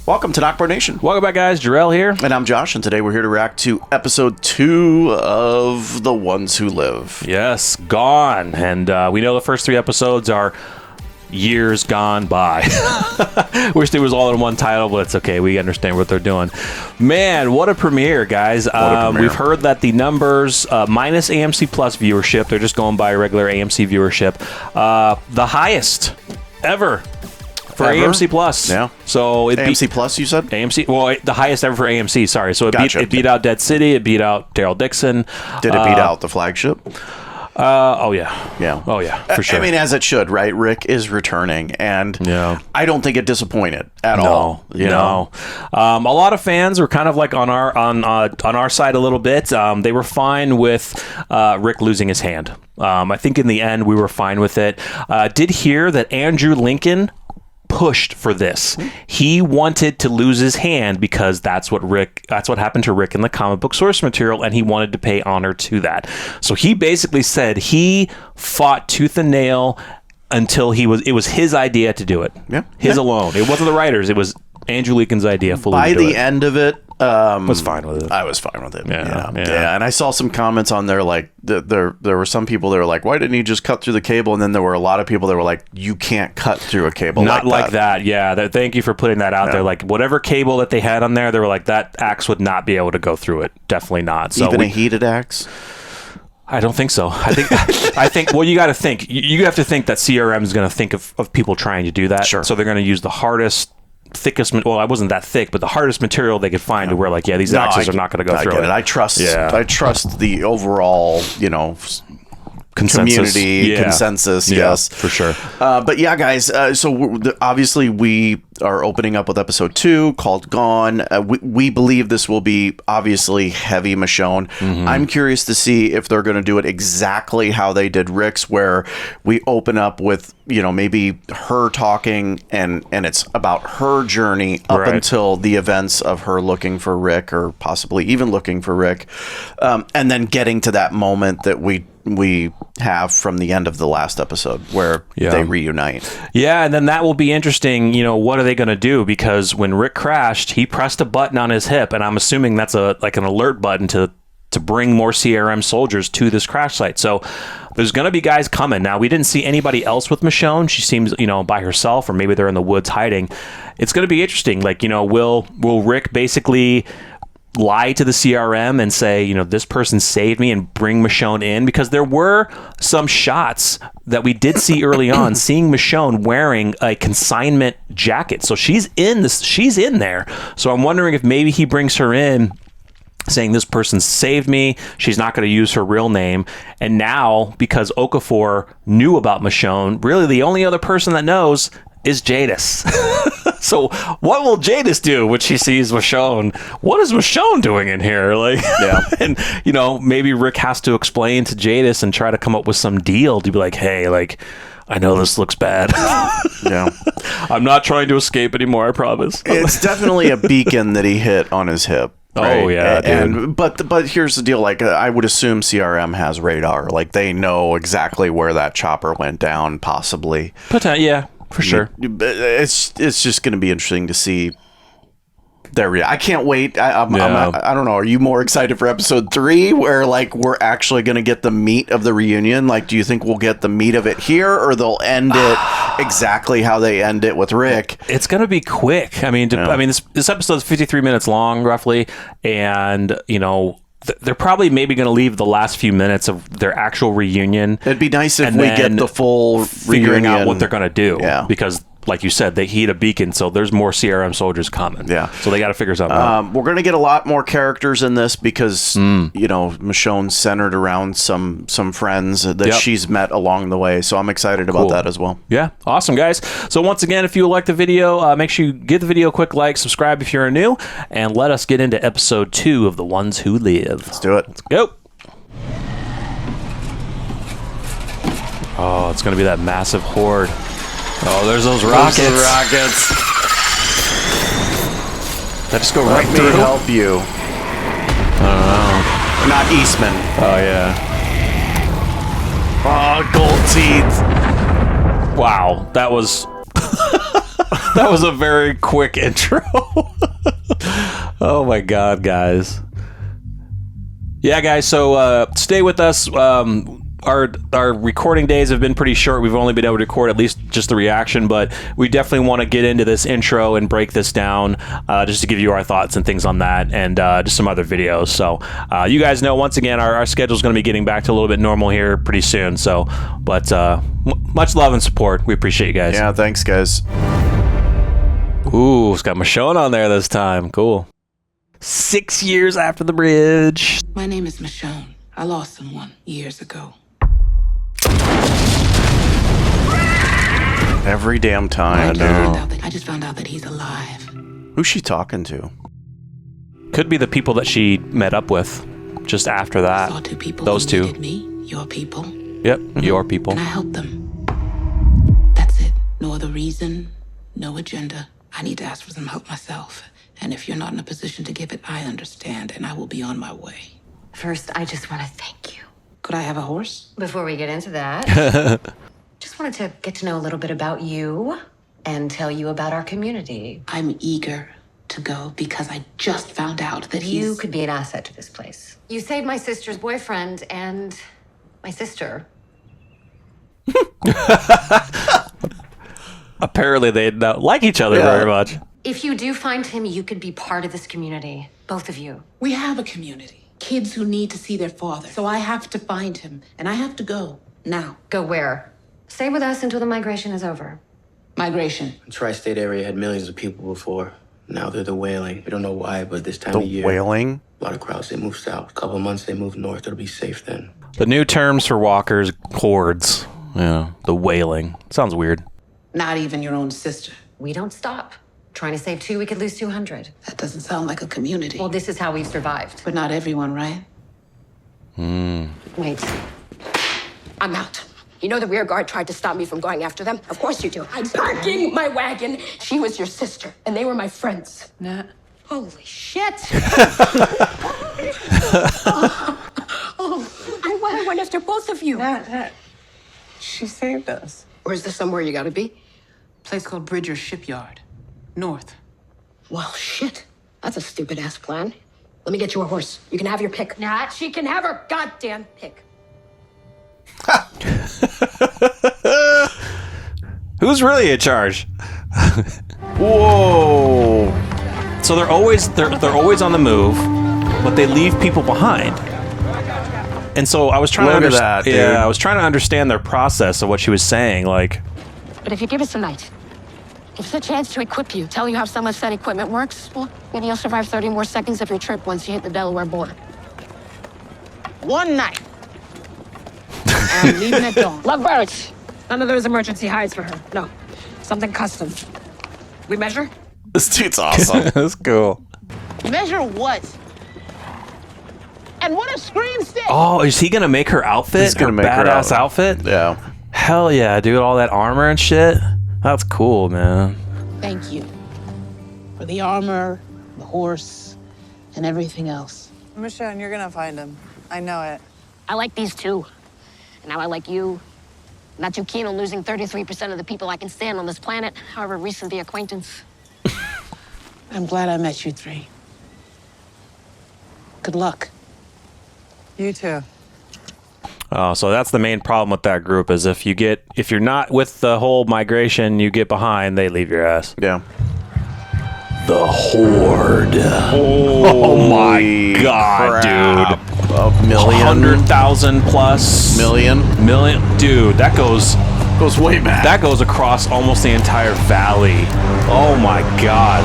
Welcome to NocBro Nation. Welcome back, guys. Jarrell here. And I'm Josh, and today we're here to react to episode 2 of The Ones Who Live. Yes, Gone. And we know the first 3 episodes are years gone by. Wish there was all in one title, but it's okay. We understand what they're doing. Man, what a premiere, guys. We've heard that the numbers, minus AMC Plus viewership, they're just going by regular AMC viewership, the highest ever. For AMC Plus. Yeah. So it AMC Plus, you said? AMC, well, the highest ever for AMC, sorry. So it beat out Dead City, it beat out Daryl Dixon. Did it beat out The Flagship? Oh, yeah. Yeah. Oh, yeah, for sure. I mean, as it should, right? Rick is returning, and I don't think it disappointed at all. You know? A lot of fans were kind of like on our side a little bit. They were fine with Rick losing his hand. I think in the end, we were fine with it. Did hear that Andrew Lincoln pushed for this. He wanted to lose his hand because that's what happened to Rick in the comic book source material, and he wanted to pay honor to that. So he basically said he fought tooth and nail until it was his idea to do it. Yeah. His alone. It wasn't the writers, it was Andrew Lincoln's idea fully. By the end of it, was fine with it. I was fine with it. Yeah. And I saw some comments on there like there were some people that were like, why didn't he just cut through the cable? And then there were a lot of people that were like, you can't cut through a cable. Not like that. Yeah. Thank you for putting that out there. Like whatever cable that they had on there, they were like, that axe would not be able to go through it. Definitely not. So even a heated axe? I don't think so. I think well, you got to think. You have to think that CRM is going to think of people trying to do that. Sure. So they're going to use the thickest, well, I wasn't that thick, but the hardest material they could find to where, like, these axes are not going to go through it. I trust the overall, community consensus. Yes, for sure. But yeah, guys. So obviously we are opening up with episode 2 called Gone. We believe this will be obviously heavy Michonne. I'm curious to see if they're going to do it exactly how they did Rick's, where we open up with maybe her talking and it's about her journey up until the events of her looking for Rick, or possibly even looking for Rick, and then getting to that moment that we have from the end of the last episode where they reunite. Yeah, and then that will be interesting. What are they going to do? Because when Rick crashed, he pressed a button on his hip, and I'm assuming that's like an alert button to bring more CRM soldiers to this crash site. So there's going to be guys coming. Now, we didn't see anybody else with Michonne. She seems, by herself, or maybe they're in the woods hiding. It's going to be interesting. Like, will Rick basically lie to the CRM and say, this person saved me, and bring Michonne in? Because there were some shots that we did see early on, seeing Michonne wearing a consignment jacket. So she's in there. So I'm wondering if maybe he brings her in saying, this person saved me. She's not going to use her real name. And now, because Okafor knew about Michonne, really the only other person that knows is Jadis. So what will Jadis do when she sees Michonne? What is Michonne doing in here? And maybe Rick has to explain to Jadis and try to come up with some deal to be like, hey, I know this looks bad. I'm not trying to escape anymore, I promise. It's definitely a beacon that he hit on his hip. Right? Oh yeah, dude. But here's the deal. I would assume CRM has radar. They know exactly where that chopper went down, possibly. Yeah, for sure. It's just going to be interesting to see their reaction. I can't wait. I don't know. Are you more excited for episode 3, where we're actually going to get the meat of the reunion? Do you think we'll get the meat of it here, or they'll end it exactly how they end it with Rick? It's going to be quick. I mean, this episode is 53 minutes long, roughly, and they're probably maybe going to leave the last few minutes of their actual reunion. It'd be nice if we get the full figuring out what they're going to do. Yeah. Because, like you said, they heat a beacon, so there's more CRM soldiers coming. Yeah. So they got to figure something out. We're going to get a lot more characters in this because, Michonne's centered around some friends that she's met along the way. So I'm excited about that as well. Yeah. Awesome, guys. So once again, if you like the video, make sure you give the video a quick like, subscribe if you're new, and let us get into episode 2 of The Ones Who Live. Let's do it. Let's go. Oh, it's going to be that massive horde. Oh, there's those rockets. That just go right through. Let me help you. I don't know. Not Eastman. Oh, yeah. Oh, gold teeth. Wow. That was... That was a very quick intro. Oh my god, guys. Yeah, guys, so stay with us. Our recording days have been pretty short. We've only been able to record at least just the reaction, but we definitely want to get into this intro and break this down just to give you our thoughts and things on that, and just some other videos. So you guys know, once again, our schedule is going to be getting back to a little bit normal here pretty soon. So, but much love and support. We appreciate you guys. Yeah, thanks, guys. Ooh, it's got Michonne on there this time. Cool. 6 years after the bridge. My name is Michonne. I lost someone years ago. Every damn time. I just found out that he's alive. Who's she talking to? Could be the people that she met up with just after that. I saw two people. Those who two. needed me, your people. Yep, your people. And I helped them. That's it. No other reason, no agenda. I need to ask for some help myself. And if you're not in a position to give it, I understand, and I will be on my way. First, I just want to thank you. Could I have a horse? Before we get into that, just wanted to get to know a little bit about you and tell you about our community. I'm eager to go because I just found out that You could be an asset to this place. You saved my sister's boyfriend and my sister. Apparently they don't like each other very much. If you do find him, you could be part of this community. Both of you. We have a community. Kids who need to see their father. So I have to find him, and I have to go now. Go where? Stay with us until the migration is over. Migration. The tri-state area had millions of people before. Now they're the whaling. We don't know why, but this time The of year, whaling? a lot of crowds, they move south. A couple of months, they move north. It'll be safe then. The new terms for walkers, hordes. Yeah, the wailing. Sounds weird. Not even your own sister. We don't stop. Trying to save 2, we could lose 200. That doesn't sound like a community. Well, this is how we've survived. But not everyone, right? Wait. I'm out. You know the rear guard tried to stop me from going after them? Of course you do. I'm parking my wagon. She was your sister, and they were my friends. Nat. Holy shit. I went after both of you. Nat. She saved us. Or is this somewhere you gotta be? Place called Bridger Shipyard. North. Well, shit. That's a stupid-ass plan. Let me get you a horse. You can have your pick. Nat, she can have her goddamn pick. Who's really in charge? Whoa! So they're always on the move, but they leave people behind. And so I was trying to Look at understand. that, dude. Yeah, I was trying to understand their process of what she was saying. Like, But if you give us a night, give us a chance to equip you, tell you how some of that equipment works, well, maybe you'll survive 30 more seconds of your trip once you hit the Delaware border. One night. I'm leaving at dawn. Lovebirds! None of those emergency hides for her. No. Something custom. We measure? This dude's awesome. that's cool. Measure what? And what a scream stick! Oh, is he gonna make her outfit? He's gonna her make her badass outfit. outfit? Yeah. Hell yeah, dude! All that armor and shit. That's cool, man. Thank you. For the armor, the horse, and everything else. Michonne, you're gonna find him. I know it. I like these two. And now I like you. Not too keen on losing 33% of the people I can stand on this planet, however recent the acquaintance. I'm glad I met you three. Good luck. You too. Oh, so that's the main problem with that group is if you're not with the whole migration, you get behind, they leave your ass. Yeah. The Horde. Oh my god, crap. dude. A million. 100,000 plus. Million. Dude, that goes way back. That goes across almost the entire valley. Oh my god.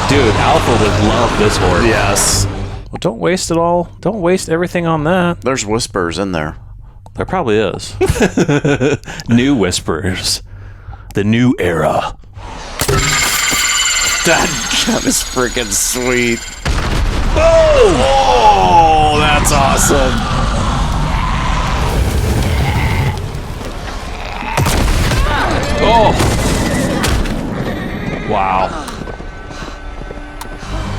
Dude, Alpha would love this horde. Yes. Well, don't waste it all. Don't waste everything on that. There's whispers in there. There probably is. New whispers. The new era. That is freaking sweet. Oh, that's awesome. Oh. Wow.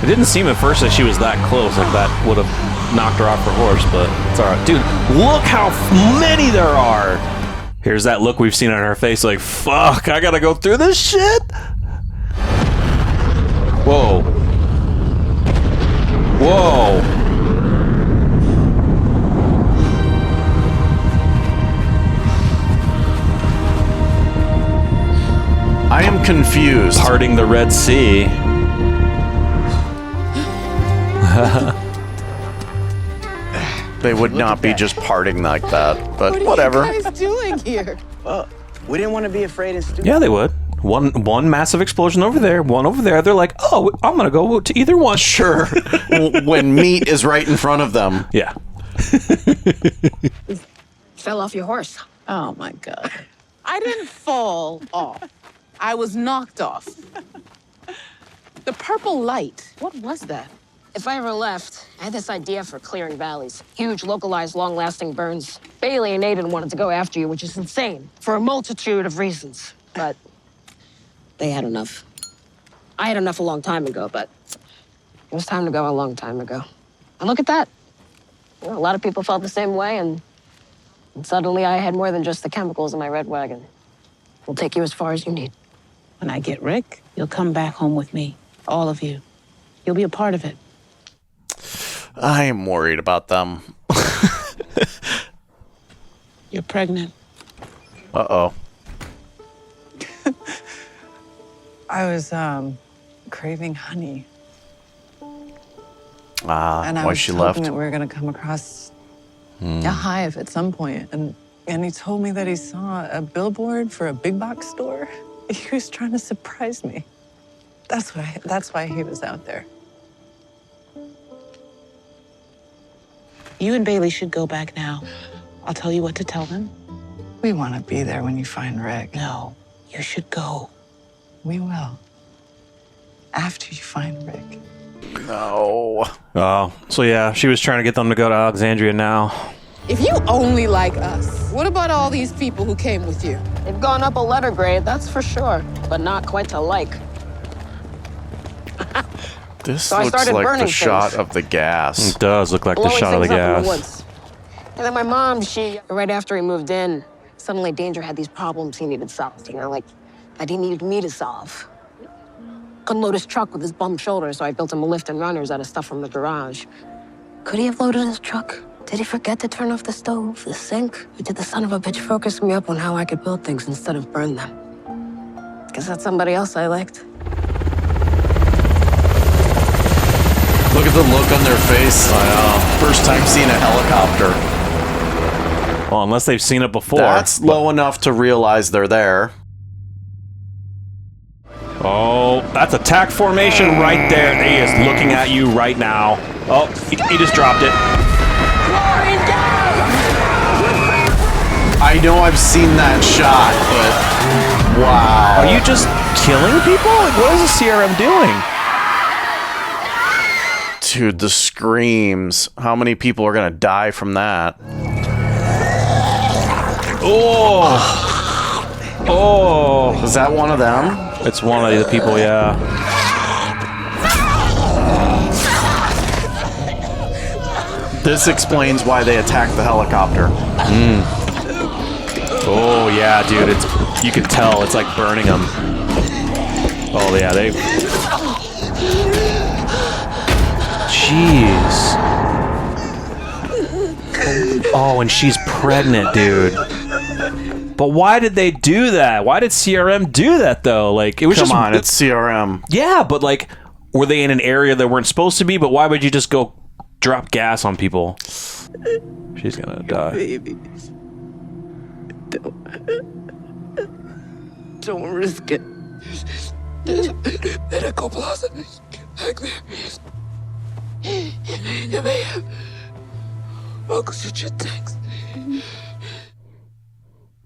It didn't seem at first that she was that close, like that would have knocked her off her horse, but it's alright. Dude, look how many there are! Here's that look we've seen on her face, like, fuck, I gotta go through this shit? Whoa. Whoa. I am confused. Parting the Red Sea. They would not be just parting like that, but whatever. What are you guys doing here? Well, we didn't want to be afraid and stupid. Yeah, they would. One massive explosion over there, one over there. They're like, oh, I'm gonna go to either one. Sure. When meat is right in front of them. Yeah. Fell off your horse. Oh my God. I didn't fall off. I was knocked off. The purple light, what was that? If I ever left, I had this idea for clearing valleys. Huge, localized, long-lasting burns. Bailey and Aiden wanted to go after you, which is insane, for a multitude of reasons. But they had enough. I had enough a long time ago, but it was time to go a long time ago. And look at that. You know, a lot of people felt the same way, and suddenly I had more than just the chemicals in my red wagon. We'll take you as far as you need. When I get Rick, you'll come back home with me. All of you. You'll be a part of it. I am worried about them. You're pregnant. Uh-oh. I was craving honey. And I why was she hoping left. that we were going to come across a hive at some point. And he told me that he saw a billboard for a big box store. He was trying to surprise me. That's why he was out there. You and Bailey should go back now. I'll tell you what to tell them. We want to be there when you find Rick. No, you should go. We will. After you find Rick. No. Oh, so yeah, she was trying to get them to go to Alexandria now. If you only like us, what about all these people who came with you? They've gone up a letter grade, that's for sure, but not quite to like. This So I looks started like the burning shot things. of the gas. It does look like the Blowing shot of the things up in gas. woods. And then my mom, right after we moved in, suddenly Danger had these problems he needed solved, like that he needed me to solve. Couldn't load his truck with his bum shoulder, so I built him a lift and runners out of stuff from the garage. Could he have loaded his truck? Did he forget to turn off the stove, the sink? Or did the son of a bitch focus me up on how I could build things instead of burn them? Guess that's somebody else I liked. Look at the look on their face. First time seeing a helicopter. Well, unless they've seen it before. That's low enough to realize they're there. Oh, that's attack formation right there. He is looking at you right now. Oh, he just dropped it. I know I've seen that shot, but wow. Are you just killing people? Like, what is the CRM doing? Dude, the screams. How many people are gonna die from that? Oh! Oh! Is that one of them? It's one of the people, yeah. This explains why they attacked the helicopter. Oh, yeah, dude. You could tell. It's like burning them. Oh, yeah, they... Jeez. Oh, and she's pregnant, dude. But why did they do that? Why did CRM do that, though? Like, it was Come just... on, it's CRM. Yeah, but, like, were they in an area they weren't supposed to be? But why would you just go drop gas on people? She's gonna die. Babies. Don't risk it. There's a medical plaza back there. You may have oxygen tanks.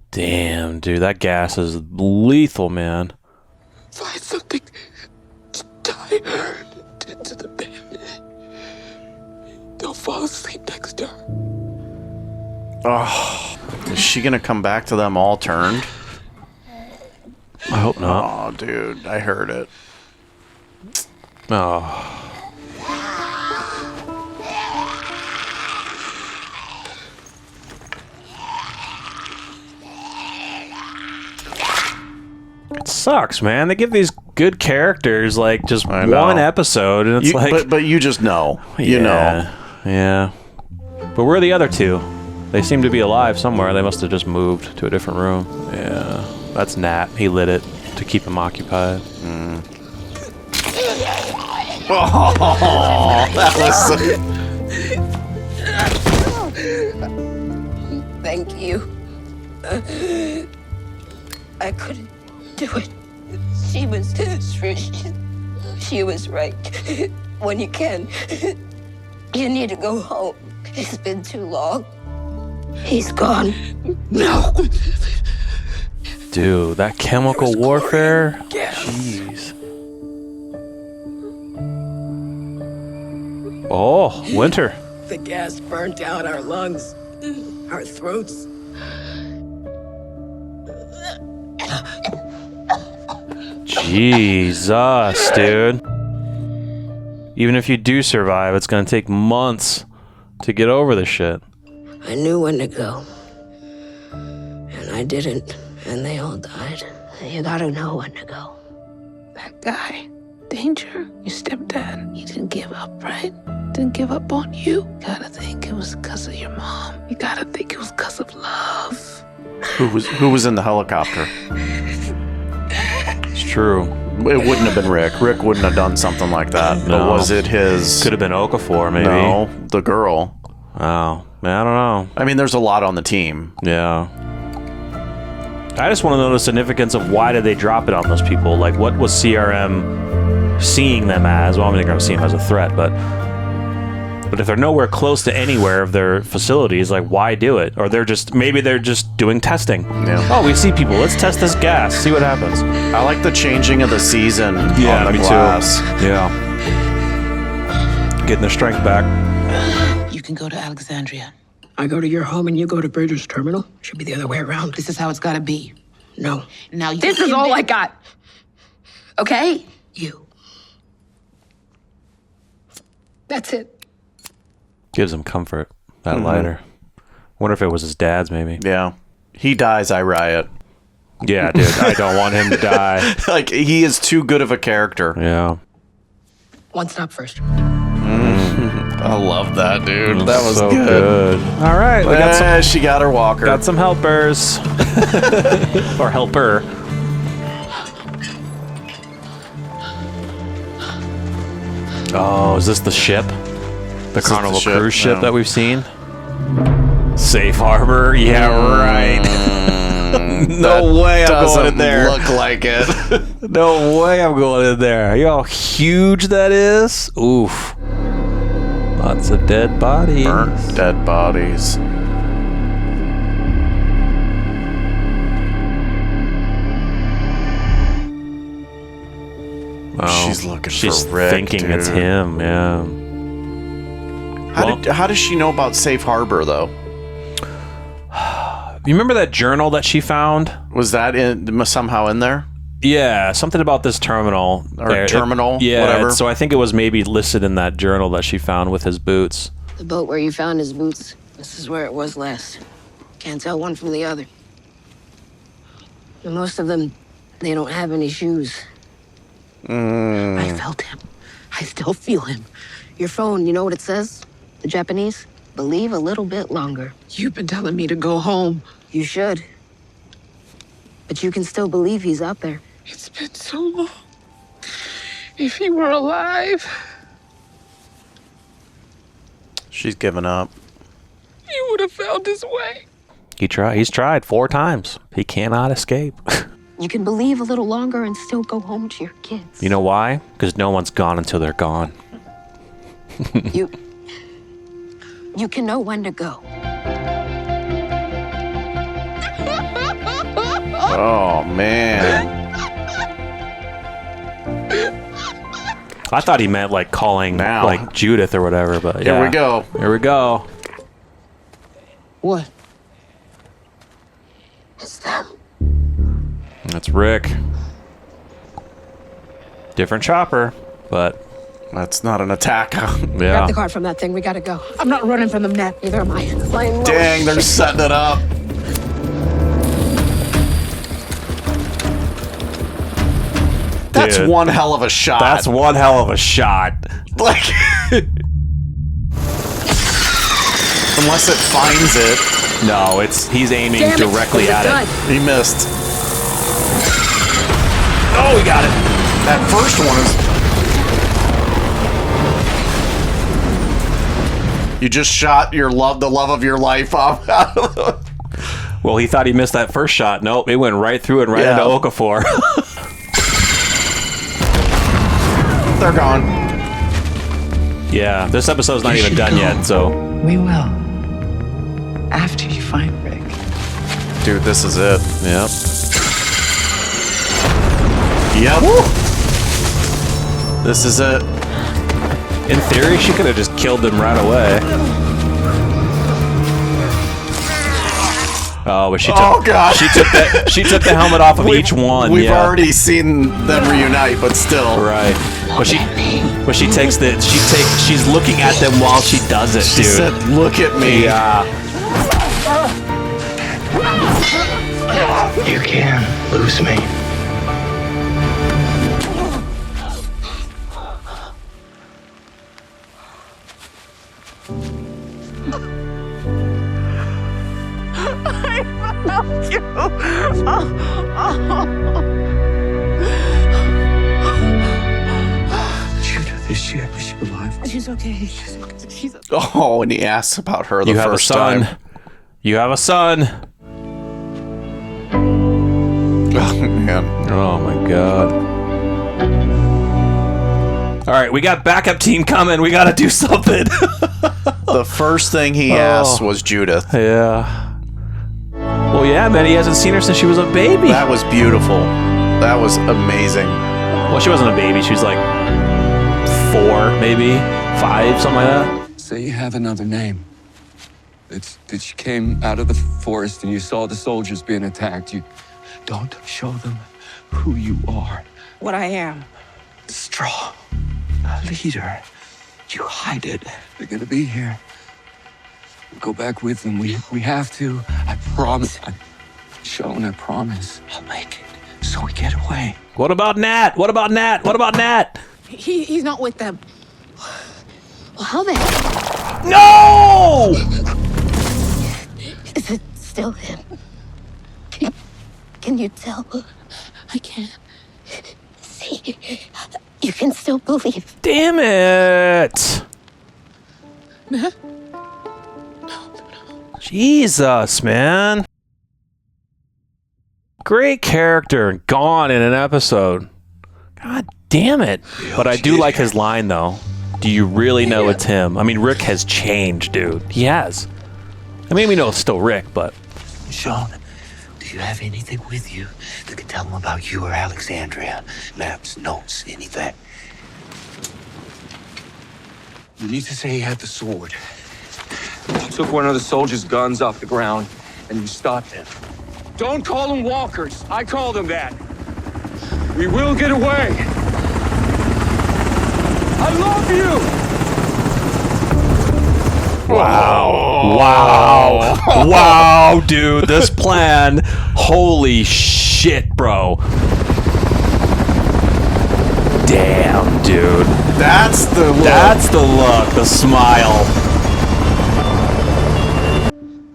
Damn, dude, that gas is lethal, man. Find something to tie her into the bed. Don't fall asleep next to her. Oh, is she gonna come back to them all turned? I hope not. Oh, dude, I heard it. Oh. It's sucks, man. They give these good characters like just I know. one episode, and it's but you just know, you know. Yeah. But where are the other two? They seem to be alive somewhere. They must have just moved to a different room. Yeah, that's Nat. He lit it to keep him occupied. Oh, that was. Thank you. I couldn't do it. She was right. When you can, you need to go home. It's been too long. He's gone. No. Dude, that chemical warfare? Jeez. Oh, Winter. The gas burnt out our lungs, our throats. Jesus, dude. Even if you do survive, it's gonna take months to get over this shit. I knew when to go. And I didn't. And they all died. You gotta know when to go. That guy, Danger, your stepdad, he didn't give up, right? Didn't give up on you. Gotta think it was because of your mom. You gotta think it was because of love. Who was in the helicopter? It's true. It wouldn't have been Rick. Rick wouldn't have done something like that. No. But was it his? Could have been Okafor, maybe. No, the girl. Oh, I don't know. I mean, there's a lot on the team. Yeah. I just want to know the significance of why did they drop it on those people? Like, what was CRM seeing them as? Well, I'm going to see them as a threat, but if they're nowhere close to anywhere of their facilities, like, why do it? Or maybe they're just doing testing. Yeah. Oh, we see people. Let's test this gas. See what happens. I like the changing of the season on the me glass. too. Yeah. Getting their strength back. You can go to Alexandria. I go to your home and you go to Bridger's terminal. Should be the other way around. This is how it's gotta be. No. Now you This is all I got. Okay? You. That's it. Gives him comfort. That lighter. Wonder if it was his dad's, maybe. Yeah. He dies, I riot. Yeah, dude. I don't want him to die. Like, he is too good of a character. Yeah. One stop first. I love that, dude. That was so good. All right. We got She got her walker. got some helpers. Or helper. Oh, is this the ship? The Carnival ship? cruise ship No. that we've seen? Safe harbor? Yeah, right. No way I'm going in there. Look like it. No way I'm going in there. You know how huge that is? Oof. Lots of dead bodies. Burnt dead bodies. Oh, She's looking she's for Rick, thinking it's dude. him, yeah. How does she know about Safe Harbor, though? You remember that journal that she found? Was that somehow in there? Yeah, something about this terminal. Or terminal, yeah, whatever. So I think it was maybe listed in that journal that she found with his boots. The boat where you found his boots. This is where it was last. Can't tell one from the other. And most of them, they don't have any shoes. I felt him. I still feel him. Your phone, you know what it says? The Japanese? Believe a little bit longer. You've been telling me to go home. You should. But you can still believe he's out there. It's been so long. If he were alive, She's given up. he would have found his way. He's tried 4 times. He cannot escape. You can believe a little longer and still go home to your kids. You know why? Because no one's gone until they're gone. You can know when to go. Oh, man. I thought he meant like calling Now. like Judith or whatever, but yeah. Here we go. Here we go. What? It's them. That's Rick. Different chopper, but That's not an attack. Grab yeah. the card from that thing. We gotta go. I'm not running from them, Nat. Neither am I. Flying low. Dang, they're setting it up. That's Dude, one hell of a shot. That's one hell of a shot. Like, unless it finds it. No, he's aiming Damn it, directly it's at done. it. He missed. Oh, we got it. That first one is. You just shot the love of your life off. Well, he thought he missed that first shot. Nope, it went right through and right into Okafor. They're gone. Yeah, this episode's not even done yet, so. We will. After you find Rick. Dude, this is it. Yep. Yep. This is it. In theory, she could have just killed them right away. Oh, but she took. Oh God! She took the helmet off of each one. We've already seen them reunite, but still. Right. But she takes she's looking at them while she does it, She dude. said, "Look at me." Yeah. You can't lose me. Is she alive? She's okay. She's okay. Oh, and he asks about her the You have a first son. time. You have a son. Oh man. Oh my God. All right, we got backup team coming. We got to do something. The first thing he asked was Judith. Yeah. Well, yeah, man. He hasn't seen her since she was a baby. That was beautiful. That was amazing. Well, she wasn't a baby. She was like 4, maybe 5, something like that. So you have another name. It's that you came out of the forest and you saw the soldiers being attacked. You don't show them who you are. What I am. Strong. A leader. You hide it. They're gonna be here. Go back with them. We have to. I promise. Michonne, I promise. I'll make it. So we get away. What about Nat? What about Nat? What about Nat? He's not with them. Well, how the hell No! is it still him? Can you tell? I can't. See, you can still believe. Damn it! Jesus, man. Great character, gone in an episode. God damn it. But I do like his line, though. Do you really know it's him? I mean, Rick has changed, dude. He has. I mean, we know it's still Rick, but... Michonne, do you have anything with you that can tell them about you or Alexandria? Maps, notes, anything? You need to say he had the sword. You took one of the soldiers' guns off the ground and you stopped him. Don't call them walkers. I call them that. We will get away. I love you. Wow. Wow. Wow, dude. This plan. Holy shit, bro. Damn, dude. That's the look. That's the look, the smile.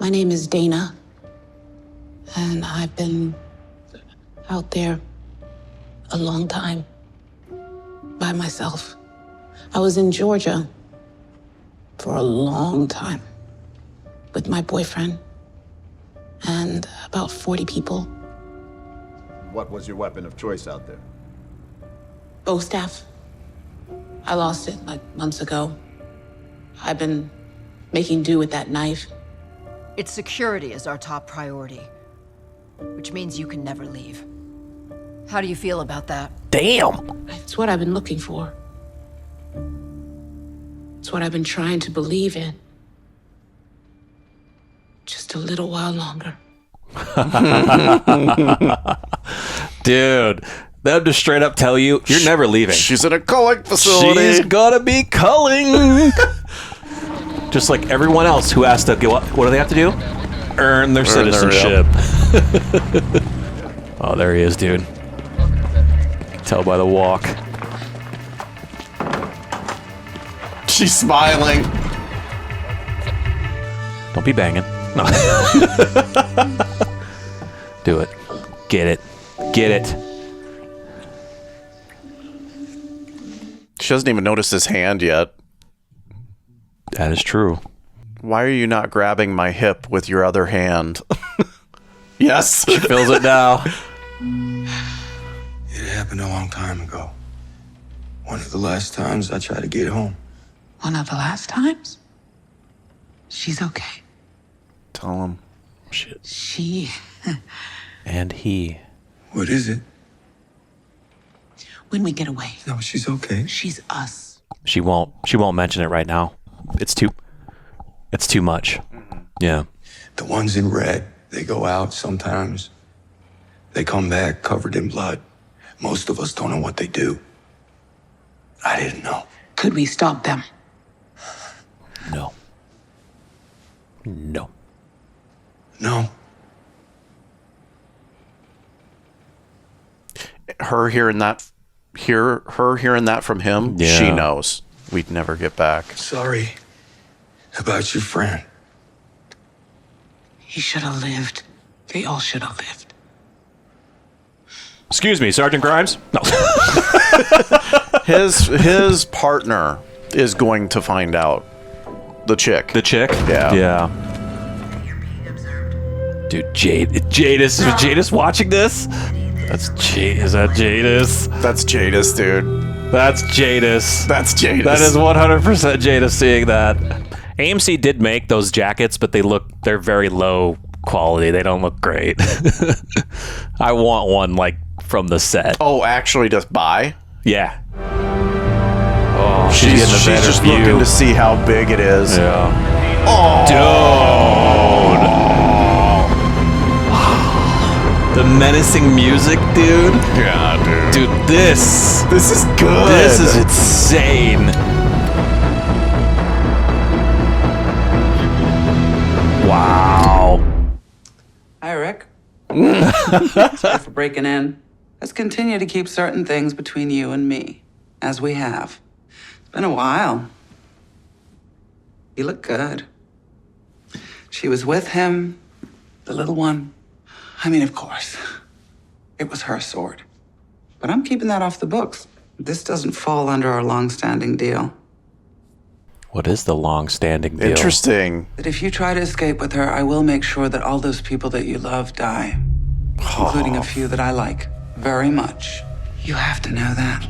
My name is Dana, and I've been out there a long time by myself. I was in Georgia for a long time with my boyfriend and about 40 people. What was your weapon of choice out there? Bow staff. I lost it like months ago. I've been making do with that knife. Its security is our top priority, which means you can never leave. How do you feel about that? Damn. It's what I've been looking for. It's what I've been trying to believe in. Just a little while longer. Dude, they'll just straight up tell you, you're never leaving. She's in a culling facility. She's gonna be culling. Just like everyone else who has to go, what do they have to do? Earn their citizenship. Oh, there he is, dude. Tell by the walk. She's smiling. Don't be banging. No. Do it. Get it. Get it. She doesn't even notice his hand yet. That is true. Why are you not grabbing my hip with your other hand? Yes. She feels it now. It happened a long time ago. One of the last times I tried to get home. One of the last times? She's okay. Tell him. Shit. She. And he. What is it? When we get away. No, she's okay. She's us. She won't mention it right now. It's too much. Yeah. The ones in red, they go out sometimes. They come back covered in blood. Most of us don't know what they do. I didn't know. Could we stop them? No. No. No. Her hearing that from him, Yeah. she knows we'd never get back. Sorry about your friend. He should have lived. They all should have lived. Excuse me, Sergeant Grimes? No. His partner is going to find out. The chick. The chick? Yeah. Yeah. Dude, Jadis. Is Jadis watching this? That's Jadis. Is that Jadis? That's Jadis, dude. That's Jadis. That's Jadis. That is 100% Jadis seeing that. AMC did make those jackets, but they're very low quality. They don't look great. I want one like from the set. Oh, actually just buy? Yeah. Oh, She's getting a better just view. looking to see how big it is. Yeah. Oh. Dude. The menacing music, dude. Yeah, dude. Dude, this is good. This is insane. Wow. Hi, Rick. Sorry for breaking in. Let's continue to keep certain things between you and me, as we have. It's been a while. You look good. She was with him, the little one. I mean, of course, it was her sword. But I'm keeping that off the books. This doesn't fall under our long-standing deal. What is the long-standing deal? Interesting. That if you try to escape with her, I will make sure that all those people that you love die, including a few that I like very much. You have to know that.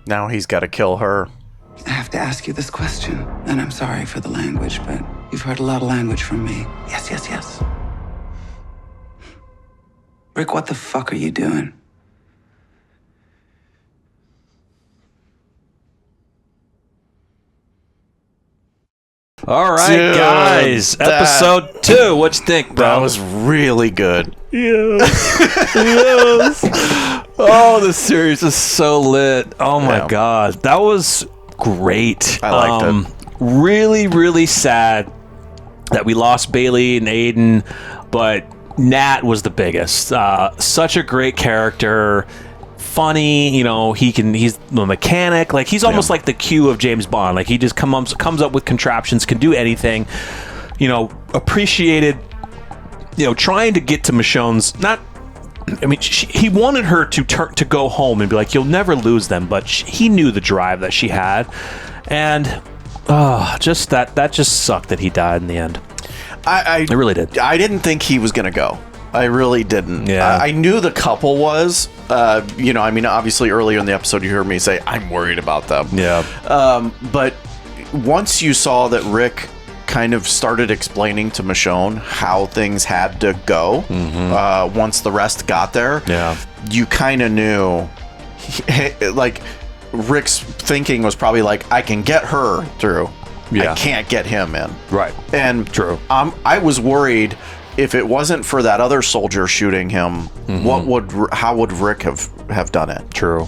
Now he's got to kill her. I have to ask you this question, and I'm sorry for the language, but you've heard a lot of language from me. Yes, yes, yes. Rick, what the fuck are you doing? All right, Dude, guys. Episode 2. What you think, bro? That was really good. Yes. Yes. Oh, this series is so lit. Oh my Yeah. god. That was great. I liked it. Really, really sad that we lost Bailey and Aiden, but Nat was the biggest. Such a great character. Funny, he's the mechanic. Like, he's almost like the Q of James Bond. Like, he just comes up with contraptions, can do anything. Appreciated, trying to get to Michonne's, he wanted her to go home and be like, you'll never lose them, but he knew the drive that she had. And just that just sucked that he died in the end. I really did. I didn't think he was going to go. I really didn't. Yeah. I knew the couple was, obviously earlier in the episode you heard me say, I'm worried about them. Yeah. But once you saw that Rick kind of started explaining to Michonne how things had to go, once the rest got there, you kind of knew, like, Rick's thinking was probably like, I can get her through. I can't get him in. Right. And true. I was worried if it wasn't for that other soldier shooting him, how would Rick have done it? True.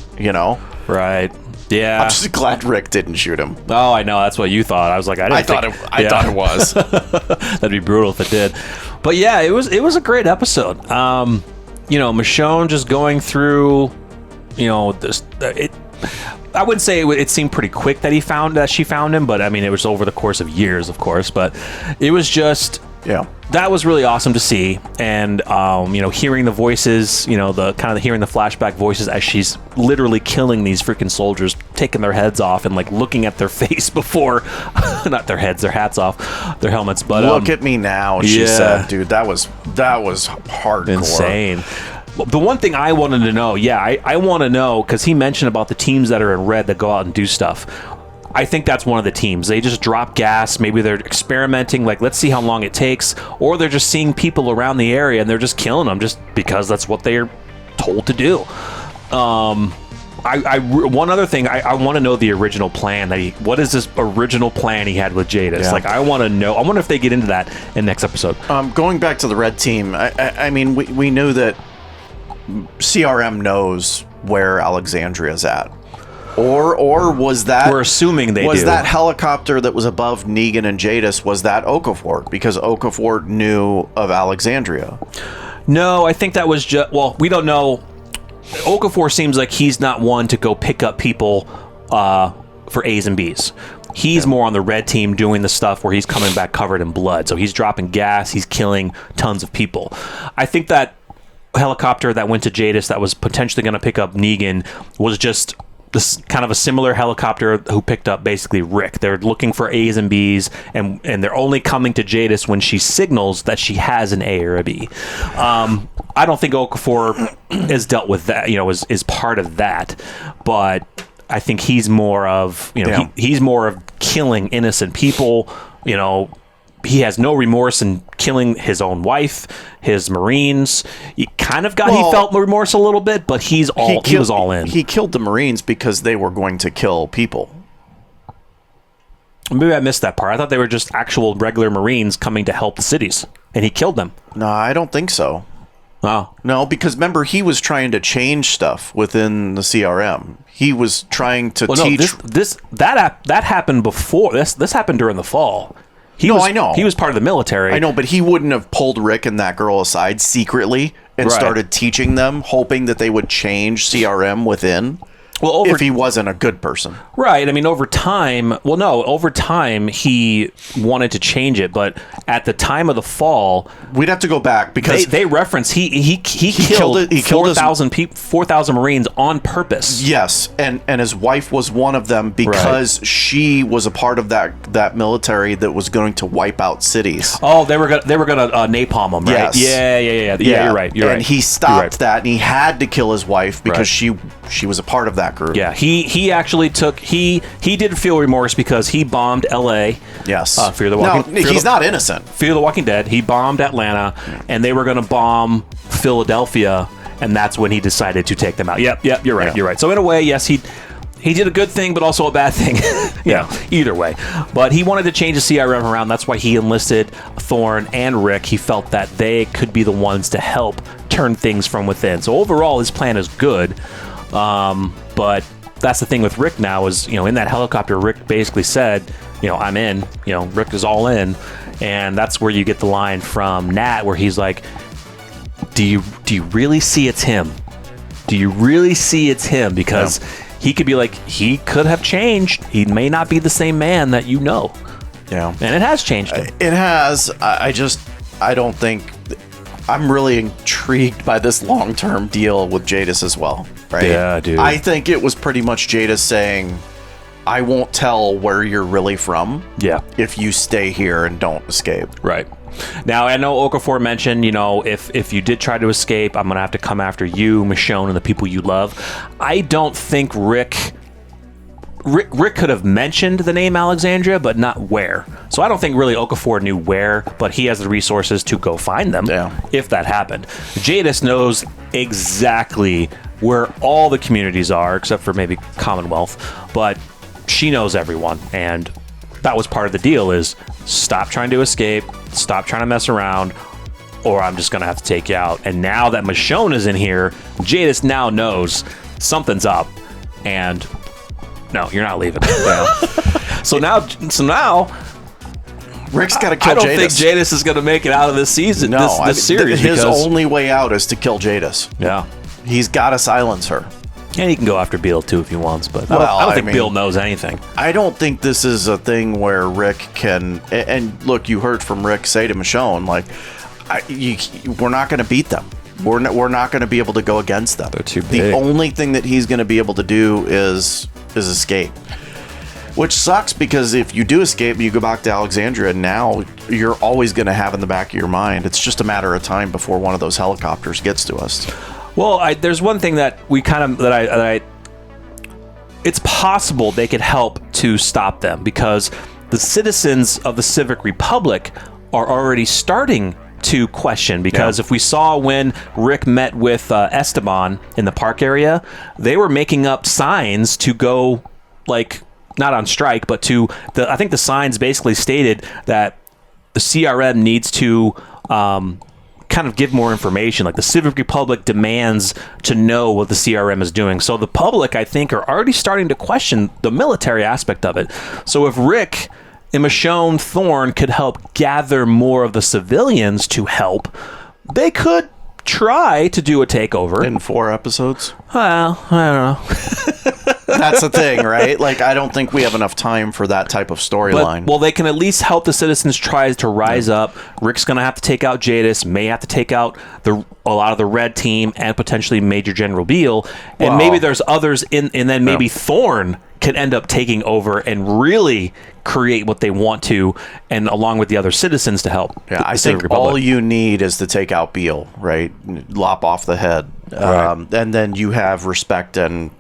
Right. Yeah. I'm just glad Rick didn't shoot him. Oh, I know. That's what you thought. I was like, I thought it was. That'd be brutal if it did. But yeah, it was a great episode. Michonne just going through, this. I would say it seemed pretty quick that she found him, but I mean, it was over the course of years, of course. But it was just, that was really awesome to see, and hearing the voices, hearing the flashback voices as she's literally killing these freaking soldiers, taking their heads off and like looking at their face before, not their heads, their hats off, their helmets. But look at me now, she said, dude, that was hardcore, insane. The one thing I wanted to know, I want to know, because he mentioned about the teams that are in red that go out and do stuff. I think that's one of the teams. They just drop gas. Maybe they're experimenting, like, let's see how long it takes. Or they're just seeing people around the area and they're just killing them just because that's what they're told to do. One other thing, I want to know the original plan. What is this original plan he had with Jadis? Yeah. Like, I want to know. I wonder if they get into that in next episode. Going back to the red team, I mean, we knew that CRM knows where Alexandria's at, or was that, we're assuming they do. That helicopter that was above Negan and Jadis, was that Okafor, because Okafor knew of Alexandria? No, I think that was just, well, we don't know. Okafor seems like he's not one to go pick up people for A's and B's. He's more on the red team doing the stuff where he's coming back covered in blood, so he's dropping gas, he's killing tons of people. I think that helicopter that went to Jadis that was potentially going to pick up Negan was just this kind of a similar helicopter who picked up basically Rick. They're looking for A's and B's, and they're only coming to Jadis when she signals that she has an A or a B. I don't think Okafor has dealt with that, is part of that, but I think he's more of, he's more of killing innocent people. He has no remorse in killing his own wife, his Marines. He kind of he felt remorse a little bit, but he was all in. He killed the Marines because they were going to kill people. Maybe I missed that part. I thought they were just actual regular Marines coming to help the cities, and he killed them. No, I don't think so. Oh. No, because remember, he was trying to change stuff within the CRM. He was trying to teach. No, that happened before. This happened during the fall. I know. He was part of the military. I know, but he wouldn't have pulled Rick and that girl aside secretly and started teaching them, hoping that they would change CRM within. Well, if he wasn't a good person. Right. I mean, over time, he wanted to change it, but at the time of the fall, we'd have to go back because they reference he killed 4,000 Marines on purpose. Yes, and his wife was one of them because she was a part of that military that was going to wipe out cities. Oh, they were gonna napalm them, right? Yes. Yeah. You're right. And he stopped that, and he had to kill his wife because she was a part of that group. Yeah, he actually he did feel remorse because he bombed L.A. Yes. Fear the Walking. He's not innocent. Fear the Walking Dead. He bombed Atlanta, and they were going to bomb Philadelphia, and that's when he decided to take them out. Yep. You're right. You're right. So in a way, yes, he did a good thing, but also a bad thing. Either way. But he wanted to change the CRM around. That's why he enlisted Thorne and Rick. He felt that they could be the ones to help turn things from within. So overall, his plan is good. But that's the thing with Rick now is, in that helicopter, Rick basically said, I'm in, Rick is all in. And that's where you get the line from Nat where he's like, do you really see it's him? Do you really see it's him? Because he could be like, he could have changed. He may not be the same man that you know. Yeah. And it has changed him. It has. I don't think... I'm really intrigued by this long-term deal with Jadis as well, right? Yeah, dude. I think it was pretty much Jadis saying, I won't tell where you're really from if you stay here and don't escape. Right. Now, I know Okafor mentioned, if you did try to escape, I'm going to have to come after you, Michonne, and the people you love. I don't think Rick could have mentioned the name Alexandria, but not where. So I don't think really Okafor knew where, but he has the resources to go find them if that happened. Jadis knows exactly where all the communities are, except for maybe Commonwealth, but she knows everyone, and that was part of the deal is stop trying to escape, stop trying to mess around, or I'm just going to have to take you out. And now that Michonne is in here, Jadis now knows something's up, and... no, you're not leaving. So now, Rick's got to kill Jadis. I don't think Jadis is going to make it out of this season, this series. His only way out is to kill Jadis. Yeah. He's got to silence her. And he can go after Beale, too, if he wants, but I don't think Beale knows anything. I don't think this is a thing where Rick can... And look, you heard from Rick say to Michonne, like, we're not going to beat them. We're not going to be able to go against them. They're too big. The only thing that he's going to be able to do is escape. Which sucks, because if you do escape and you go back to Alexandria, now you're always going to have in the back of your mind, it's just a matter of time before one of those helicopters gets to us. Well, there's one thing that we it's possible they could help to stop them, because the citizens of the Civic Republic are already starting to question, because if we saw when Rick met with Esteban in the park area, they were making up signs to go, like, not on strike, but I think the signs basically stated that the CRM needs to kind of give more information. Like, the Civic Republic demands to know what the CRM is doing. So the public, I think, are already starting to question the military aspect of it. So if Rick and Michonne Thorne could help gather more of the civilians to help, they could try to do a takeover. In 4 episodes? Well, I don't know. That's the thing, right? Like, I don't think we have enough time for that type of storyline. Well, they can at least help the citizens try to rise up. Rick's going to have to take out Jadis, may have to take out a lot of the red team, and potentially Major General Beale. And maybe there's others and then maybe Thorne can end up taking over and really create what they want to, and along with the other citizens to help. Yeah, I think all you need is to take out Beale, right? Lop off the head. Right. And then you have respect and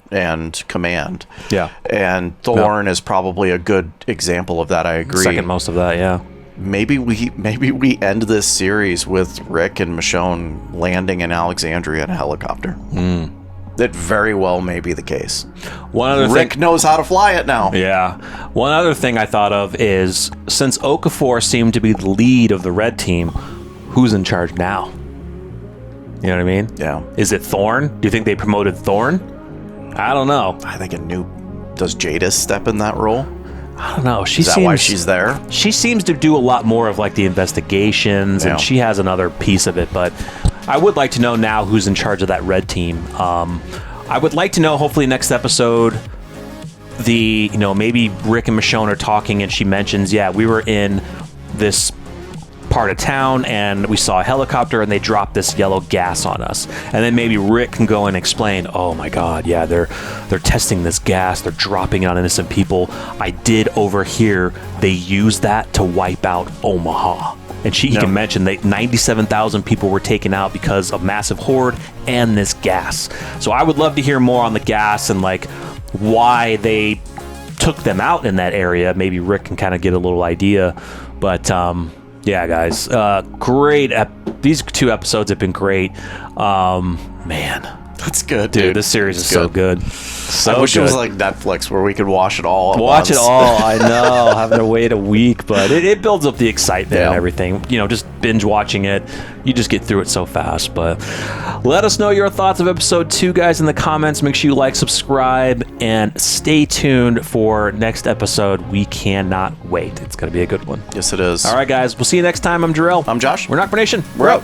command. Yeah. And Thorne is probably a good example of that. I agree. Second most of that, yeah. Maybe we end this series with Rick and Michonne landing in Alexandria in a helicopter. That very well may be the case. Rick knows how to fly it now. Yeah. One other thing I thought of is, since Okafor seemed to be the lead of the red team, who's in charge now? You know what I mean? Yeah. Is it Thorne? Do you think they promoted Thorne? I don't know. I think does Jadis step in that role? I don't know. Is that why she's there? She seems to do a lot more of, like, the investigations, and she has another piece of it, but I would like to know now who's in charge of that red team. I would like to know, hopefully next episode, maybe Rick and Michonne are talking and she mentions, we were in this part of town and we saw a helicopter and they dropped this yellow gas on us. And then maybe Rick can go and explain, oh my God, they're testing this gas, they're dropping it on innocent people. I did overhear they used that to wipe out Omaha. And he can mention that 97,000 people were taken out because of massive horde and this gas. So I would love to hear more on the gas and, like, why they took them out in that area. Maybe Rick can kind of get a little idea. But guys, great. These 2 episodes have been great. Man. That's good, dude. This series is so good. I wish it was like Netflix, where we could watch it all. Watch it all. I know, having to wait a week, but it builds up the excitement and everything. Just binge watching it, you just get through it so fast. But let us know your thoughts of episode 2, guys, in the comments. Make sure you like, subscribe, and stay tuned for next episode. We cannot wait. It's going to be a good one. Yes, it is. All right, guys. We'll see you next time. I'm Jarrell. I'm Josh. We're NocBro Nation. We're out.